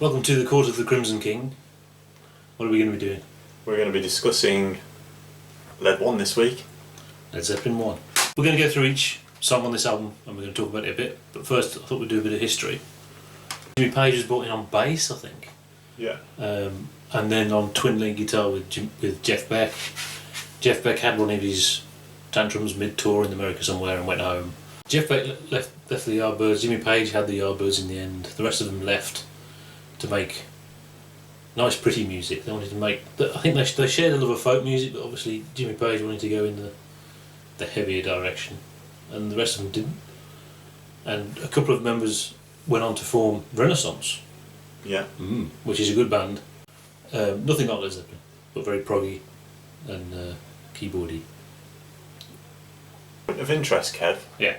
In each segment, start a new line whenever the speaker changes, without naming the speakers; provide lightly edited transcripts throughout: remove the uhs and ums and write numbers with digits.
Welcome to the Court of the Crimson King. What are we going to be doing?
We're going to be discussing Led 1 this week.
Led Zeppelin 1. We're going to go through each song on this album and we're going to talk about it a bit. But first, I thought we'd do a bit of history. Jimmy Page was brought in on bass, I think.
Yeah.
And then on twin lead guitar with Jeff Beck. Jeff Beck had one of his tantrums mid-tour in America somewhere and went home. Jeff Beck left the Yardbirds. Jimmy Page had the Yardbirds in the end. The rest of them left to make nice, pretty music. They wanted to make. I think they shared a love of folk music, but obviously Jimmy Page wanted to go in the heavier direction, and the rest of them didn't. And a couple of members went on to form Renaissance.
Yeah.
Which is a good band. Nothing like Led Zeppelin, but very proggy and keyboardy.
Point of interest, Kev.
Yeah.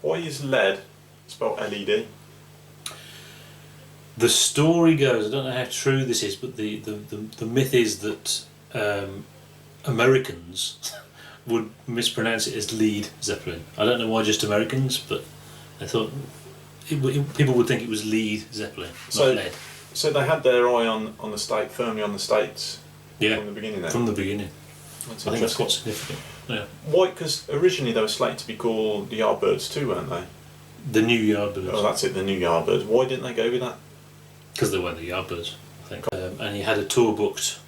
Why is lead spelled LED?
The story goes, I don't know how true this is, but the myth is that Americans would mispronounce it as Led Zeppelin. I don't know why just Americans, but I thought people would think it was Led Zeppelin, not Led.
So they had their eye on the state, firmly on the States.
Yeah.
From the beginning. Then.
From the beginning.
That's
I think that's quite significant. Yeah.
Why? Because originally they were slated to be called the Yardbirds too, weren't they?
The New Yardbirds.
Oh, that's it. The New Yardbirds. Why didn't they go with that?
Because they weren't the Yardbirds, I think. And he had a tour booked.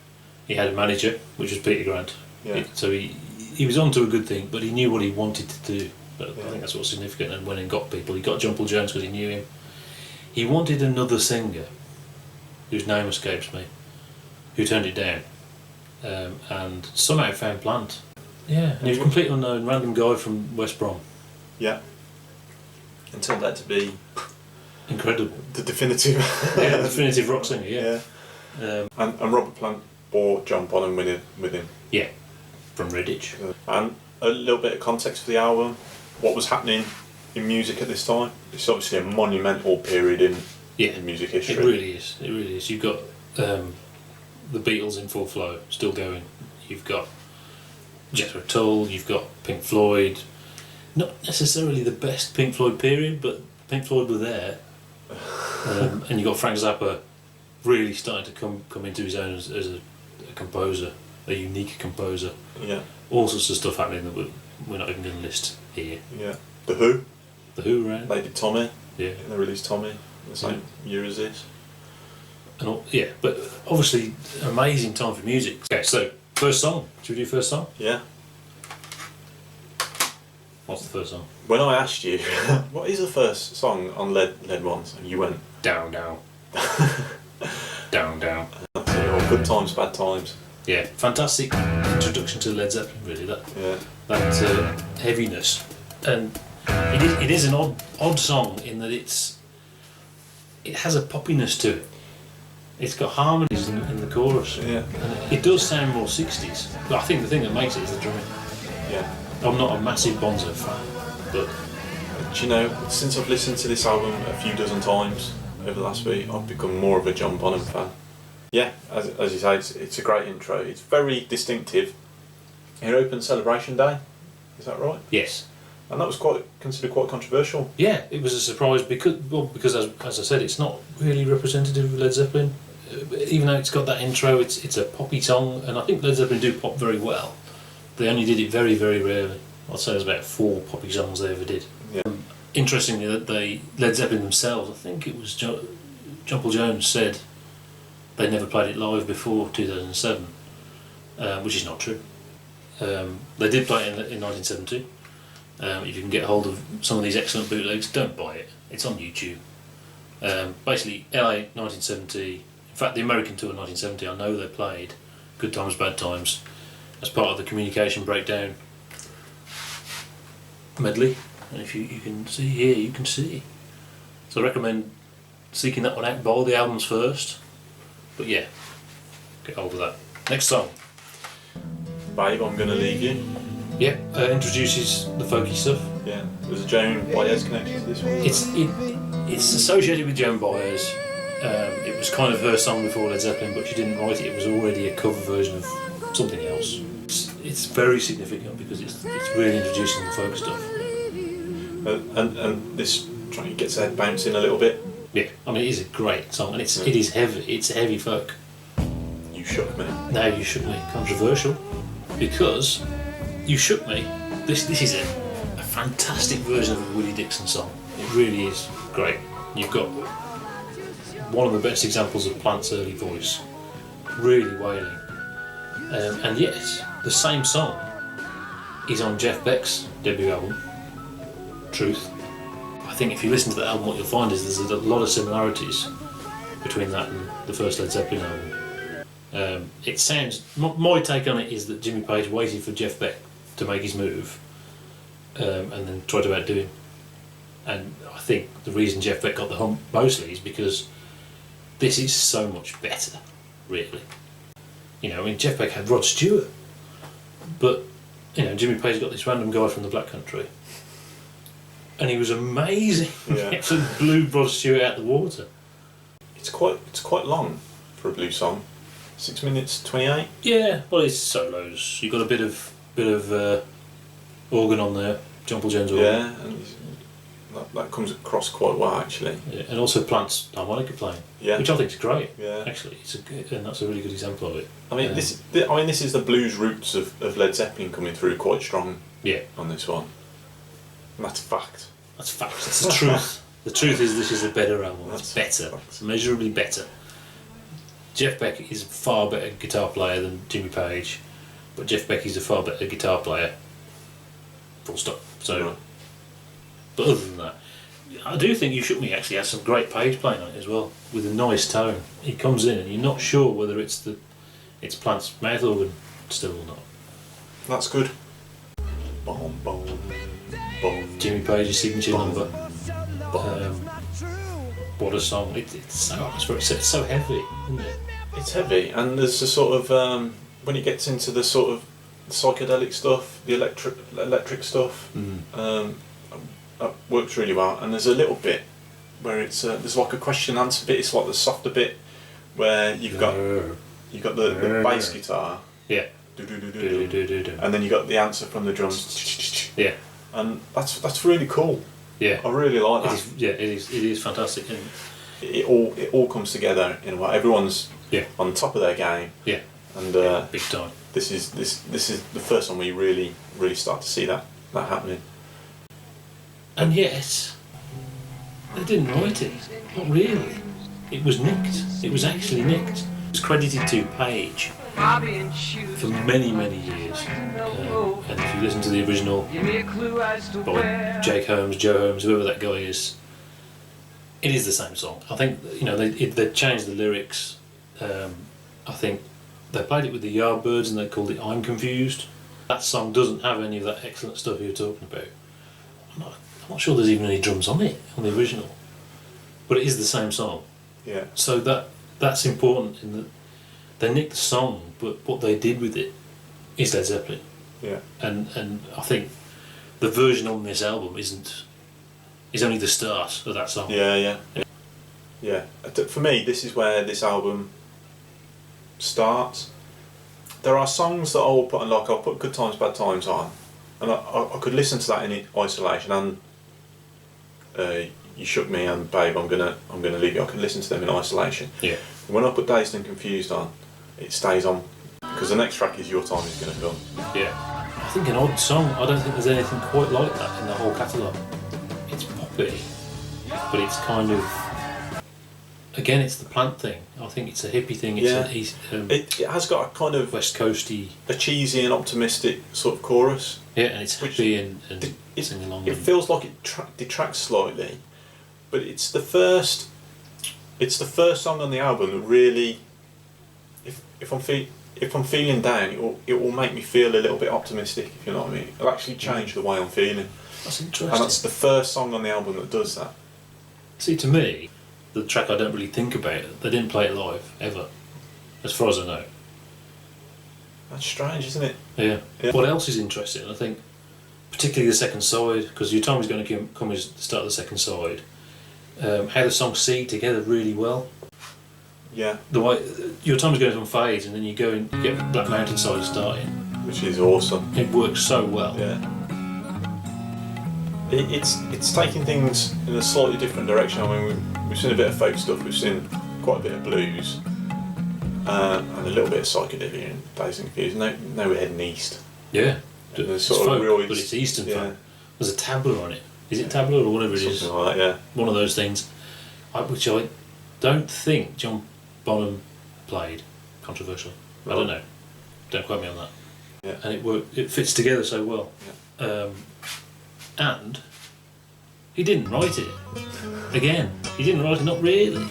He had a manager, which was Peter Grant.
Yeah.
So he was onto a good thing, but he knew what he wanted to do. But
Yeah.
I think that's what's significant. And went and got people. He got John Paul Jones because he knew him. He wanted another singer, whose name escapes me, who turned it down, and somehow found Plant. Yeah, and he was a complete unknown, random guy from West Brom.
Yeah. And turned out to be
Incredible.
the definitive.
Yeah, definitive rock singer. Yeah.
And Robert Plant brought John Bonham with him.
Yeah, from Redditch.
And a little bit of context for the album. What was happening in music at this time? It's obviously a monumental period in music history.
It really is. It really is. You've got the Beatles in full flow, still going. You've got Jethro, Tull. You've got Pink Floyd. Not necessarily the best Pink Floyd period, but Pink Floyd were there. And you got Frank Zappa really starting to come into his own as a composer, a unique composer.
Yeah.
All sorts of stuff happening that we're not even going to list here.
Yeah. The Who.
The Who around.
They did Tommy.
Yeah.
They released Tommy in the same year as this.
And all, yeah, but obviously amazing time for music. Okay, so first song. Should we do first song?
Yeah.
What's the first song?
When I asked you, what is the first song on Led 1? So you went
Down, down. Down, down.
Good times, bad times.
Yeah, fantastic introduction to Led Zeppelin, really. That heaviness, and it is an odd song in that it has a poppiness to it. It's got harmonies in the chorus.
Yeah.
And it does sound more 60s. But I think the thing that makes it is the drumming.
Yeah.
I'm not a massive Bonzo fan, but
do you know, since I've listened to this album a few dozen times over the last week, I've become more of a John Bonham fan. Yeah, as you say, it's a great intro. It's very distinctive. It opened Celebration Day, is that right?
yes.
And that was considered quite controversial.
Yeah, it was a surprise because as I said, it's not really representative of Led Zeppelin. Even though it's got that intro, it's a poppy song, and I think Led Zeppelin do pop very well. They only did it very, very rarely. I'd say there's about 4 poppy songs they ever did.
Yeah.
Interestingly, that Led Zeppelin themselves, I think it was John Paul Jones said they never played it live before 2007, which is not true. They did play it in 1970. If you can get hold of some of these excellent bootlegs, don't buy it. It's on YouTube. Basically, LA 1970. In fact, the American tour 1970. I know they played Good Times, Bad Times as part of the Communication Breakdown medley. And if you can see here, you can see. So I recommend seeking that one out. Buy the albums first. But yeah, get hold of that. Next song.
Babe, I'm Gonna Leave You.
Yeah, introduces the folky stuff.
Yeah, there's a Joan Baez connection to this one.
It's associated with Joan Baez. It was kind of her song before Led Zeppelin, but she didn't write it. It was already a cover version of something else. It's very significant because it's really introducing the folk stuff.
And this track gets the head bouncing a little bit.
Yeah, I mean, it is a great song, and it is heavy. It's heavy folk.
You Shook Me.
Now You Shook Me, controversial, because You Shook Me. This is a fantastic version of a Willie Dixon song. It really is great. You've got one of the best examples of Plant's early voice, really wailing. And yet, the same song is on Jeff Beck's debut album, Truth. I think if you listen to that album, what you'll find is there's a lot of similarities between that and the first Led Zeppelin album. It sounds. My take on it is that Jimmy Page waited for Jeff Beck to make his move, and then tried to outdo him. And I think the reason Jeff Beck got the hump mostly is because this is so much better, really. You know, I mean, Jeff Beck had Rod Stewart, but you know, Jimmy Page got this random guy from the Black Country, and he was amazing.
Yeah.
He actually blew Rod Stewart out the water.
It's quite long for a blues song. 6 minutes 28.
Yeah, well, it's solos. You got a bit of organ on there, John Paul Jones organ.
Yeah, and that comes across quite well actually.
Yeah, and also Plant's harmonica playing,
Yeah.
which I think is great.
Yeah.
Actually, and that's a really good example of it.
I mean, this is the blues roots of Led Zeppelin coming through quite strong.
Yeah.
On this one. And that's a fact.
That's fact. That's the truth. The truth is, this is a better album. It's
That's
better.
fact.
It's immeasurably better. Jeff Beck is a far better guitar player than Jimmy Page, but Jeff Beck is a far better guitar player. Full stop. So,
Right.
but other than that, I do think You Shook Me actually has some great Page playing on it as well, with a nice tone. He comes in and you're not sure whether it's Plant's mouth organ still or not.
That's good. Boom, boom, boom.
Jimmy Page's signature
Boom.
number. What a song! It's so atmospheric. It's so heavy, isn't it?
It's heavy, and there's a sort of when it gets into the sort of psychedelic stuff, the electric stuff, that works really well. And there's a little bit where it's there's like a question answer bit. It's like the softer bit where you've got the bass guitar,
Yeah.
do-do-do-do-do, and then you got the answer from the drums.
Yeah.
And that's really cool.
Yeah.
I really like that.
It is fantastic. And
It all comes together in a way. Everyone's on top of their game.
yeah,
And
big time.
this is the first time we really start to see that happening.
And yet, they didn't write it. Not really. It was nicked. It was actually nicked. It was credited to Page for many, many years. And if you listen to the original by Jake Holmes, Joe Holmes, whoever that guy is, it is the same song. I think they changed the lyrics. I think they played it with the Yardbirds and they called it I'm Confused. That song doesn't have any of that excellent stuff you're talking about. I'm not sure there's even any drums on it, on the original. But it is the same song.
Yeah.
So that's important in that they nicked the song, but what they did with it is Led Zeppelin.
Yeah.
And I think the version on this album is only the start of that song.
Yeah. For me, this is where this album starts. There are songs that I'll put Good Times, Bad Times on, and I could listen to that in isolation. And You Shook Me and Babe, I'm gonna Leave You. I could listen to them in isolation.
Yeah.
When I put Dazed and Confused on, it stays on because the next track is Your Time Is Gonna Come.
Yeah. I think an odd song. I don't think there's anything quite like that in the whole catalogue. It's poppy, but it's kind of, again, it's the Plant thing. I think it's a hippie thing. It's
It has got a kind of
West Coasty,
a cheesy and optimistic sort of chorus.
yeah, and it's happy and sing along.
It feels like it detracts slightly, but it's the first song on the album that really, if I'm feeling down, it will make me feel a little bit optimistic. If you know what I mean, it'll actually change the way I'm feeling.
That's interesting.
And that's the first song on the album that does that.
See, to me, the track I don't really think about, they didn't play it live, ever. As far as I know.
That's strange, isn't it?
Yeah.
Yeah.
What else is interesting, I think, particularly the second side, because Your Time Is Going to Come is the start of the second side, how the songs seed together really well.
Yeah.
The way Your Time Is Going to Come fades, and then you go and get Black Mountain side starting.
Which is awesome.
It works so well.
Yeah. It's taking things in a slightly different direction. I mean, we've seen a bit of folk stuff, we've seen quite a bit of blues, and a little bit of psychedelia and Dazed and Confused. Now we're heading east.
Yeah,
There's
it's
sort of
folk,
real,
but it's Eastern
yeah.
folk. There's a tabla on it. Is it tabla or whatever it is?
Something like that, yeah.
One of those things, which I don't think John Bonham played. Controversial. I don't know. Don't quote me on that.
Yeah.
And it fits together so well.
Yeah.
And he didn't write it. Again, he didn't write it. Not really.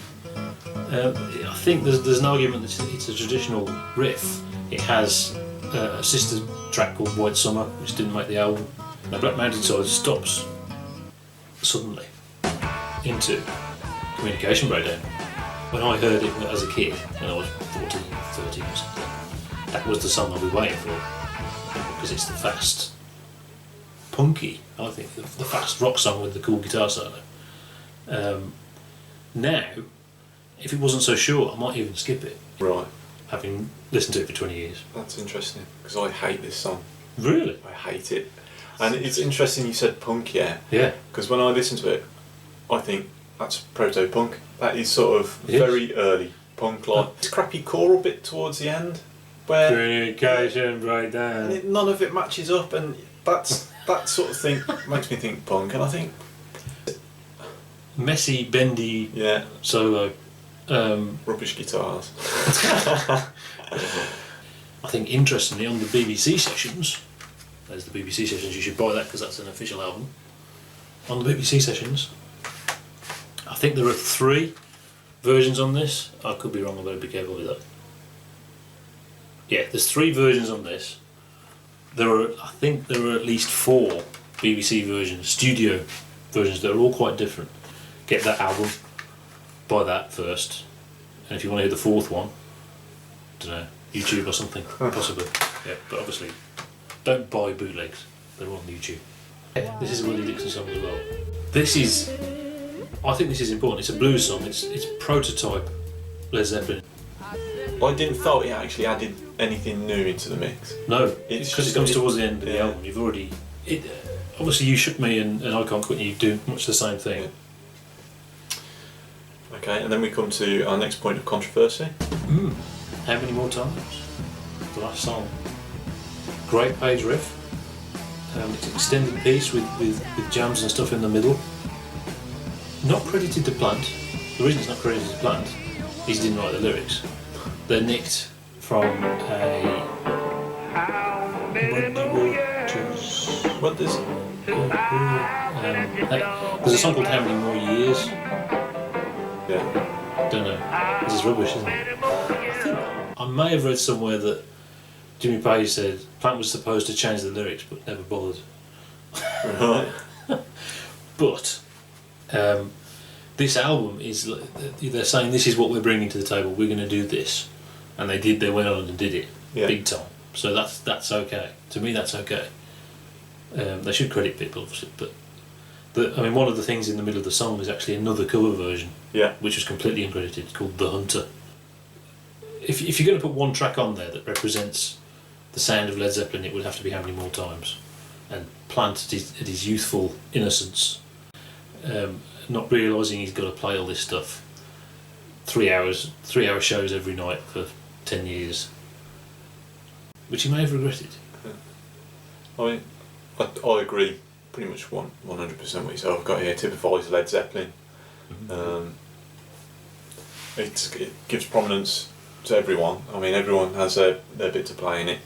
I think there's an argument that it's a traditional riff. It has a sister track called White Summer, which didn't make the album. Now Black Mountainside stops suddenly into communication breakdown. When I heard it as a kid, when I was 14, 13 or something, that was the song I'll be waiting for, because it's the fast, punky, I think, the fast rock song with the cool guitar solo. Now, if it wasn't so short, I might even skip it.
Right.
Having listened to it for 20 years.
That's interesting, because I hate this song.
Really?
I hate it. And it's interesting you said punk, yeah.
Yeah.
Because when I listen to it, I think that's proto-punk. That is sort of
It is.
very early punk, like this crappy choral bit towards the end, where
Communication breakdown.
none of it matches up, and that sort of thing makes me think punk. And I think,
Messy, bendy
yeah,
solo.
rubbish guitars.
I think interestingly on the BBC sessions, there's the BBC sessions, you should buy that because that's an official album. On the BBC sessions, I think there are 3 versions on this. I could be wrong, I've got to be careful with that. Yeah, there's 3 versions on this. I think there are at least 4 BBC versions, studio versions, that are all quite different. Get that album, buy that first, and if you want to hear the 4th one, I don't know, YouTube or something, possibly. Yeah, but obviously, don't buy bootlegs, they're on YouTube. This is a Willie Dixon song as well. I think this is important, it's a blues song, it's prototype Led Zeppelin.
I didn't feel it actually added anything new into the mix.
No,
It's
because
just-
it comes towards the end of the
yeah.
album, you've already... obviously you shook me and I Can't Quit, and you do much the same thing.
Yeah. Okay, and then we come to our next point of controversy.
How many more times? The last song. Great page riff. It's an extended piece with jams and stuff in the middle. Not credited to Plant. The reason it's not credited to Plant is he didn't write the lyrics. They're nicked from a...
What is?
There's a song called How Many More Years.
Yeah.
Don't know. This is rubbish, isn't it? I may have read somewhere that Jimmy Page said Plant was supposed to change the lyrics but never bothered.
Right.
But this album is, they're saying this is what we're bringing to the table, we're going to do this. And they did, they went on and did it,
Yeah.
big time. So that's okay. To me that's okay. They should credit people obviously, but one of the things in the middle of the song is actually another cover version,
Yeah.
which was completely uncredited, called The Hunter. If you're going to put one track on there that represents the sound of Led Zeppelin, it would have to be How Many More Times. And Plant at his youthful innocence, not realising he's got to play all this stuff, 3 hour shows every night for 10 years, which he may have regretted.
I agree pretty much 100% what you said. I've got here, typifies Led Zeppelin. It gives prominence to everyone. I mean, everyone has their bit to play in it,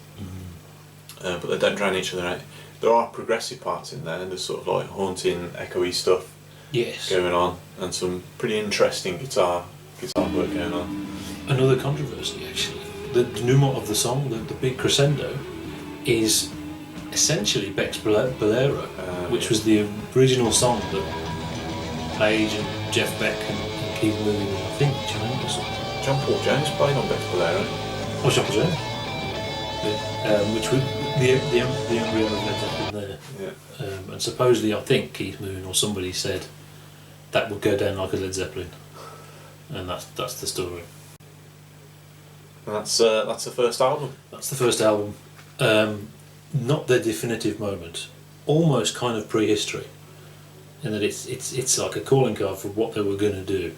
but they don't drown each other out. There are progressive parts in there, and there's sort of like haunting, echoey stuff going on, and some pretty interesting guitar work going on.
Another controversy actually. The denouement of the song, the big crescendo, is essentially Beck's Bolero, which was the original song that Page and Jeff Beck and Keith Moon, I think, Jones or something.
John Paul Jones played on Beck's Bolero.
Oh, Jean Paul Jones. Yeah. Which was the embryo of Led Zeppelin there.
Yeah.
And supposedly, I think Keith Moon or somebody said that would go down like a Led Zeppelin, and that's the story.
And that's the first album.
That's the first album. Not their definitive moment. Almost kind of prehistory. in that it's like a calling card for what they were going to do.